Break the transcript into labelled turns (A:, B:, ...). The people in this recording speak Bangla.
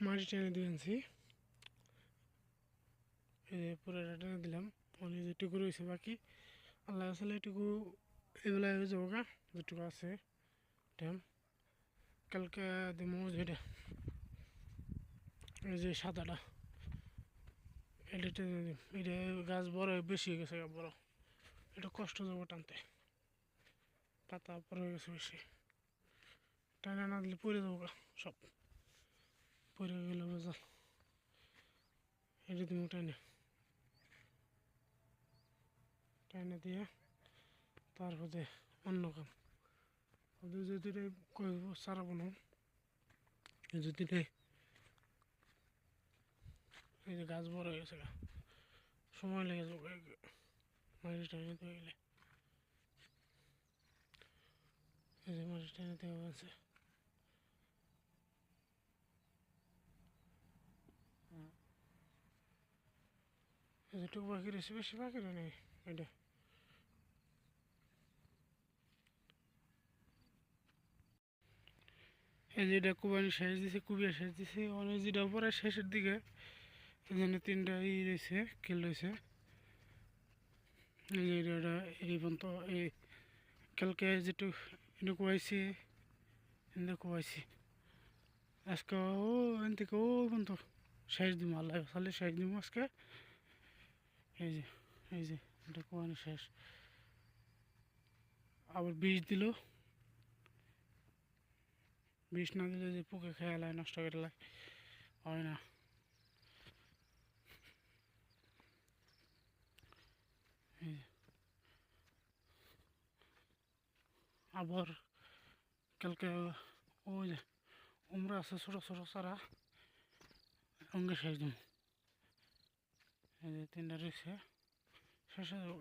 A: মাটি টেনে দিয়ে আনছি, এই যে পুরোটা টেনে দিলাম। অনেক যেটুকু রয়েছে বাকি আল্লাহ আসলে এটুকু এগুলা হয়ে যাবো গা, যেটুকু আছে ট্যাম কালকে দিমো। যেটা এই যে সাদাটা এটা টেনে দিম, এটা গাছ বড় বেশি হয়ে গেছে, বড় এটা কষ্ট যাবো টানতে, পাতা বড় হয়ে গেছে বেশি, টানা না দিলে পড়ে যাবো গা, সব পড়ে গেলে বোঝা। এটা দিমো টানে টানে দিয়ে তারপরে অন্য কাম ওদের যদি করব সারাবো না, যদি এই যে গাছ বড় হয়ে গেছে গা, সময় লেগে যাবে মাটি টানে দিতে গেলে। এই যে মাটি টানে দেওয়া আছে, যেটুকু বাকি রয়েছে বেশি বাকি নেই। এটা এই যে এটা কুবানি শেষ দিছে, কুবিয়া শেষ দিছে, অনেক যেটা পরে শেষের দিকে এখানে তিনটা রয়েছে, কেল রয়েছে। এই যে এটা এই পর্যন্ত এই কালকে যেটু এটা কুয়াইছি, এনে কুয়াইছি আজকে ও এন থেকে ও পর্যন্ত শেষ দিব, আল্লাহ সালে শেষ দিব আজকে। এই যে এই যে এটা কুয়ানো শেষ, আবার বিষ দিল, বিষ না দিলে যে পোকে খেয়ে লায়, নষ্ট করে লায়, হয় না। এই যে আবার কালকে ওই যে উমরা আছে ছোটো ছোটো চারা, অঙ্গে শেষ দিব। এই যে তিনটা রয়েছে, শেষ হয়ে যাবো।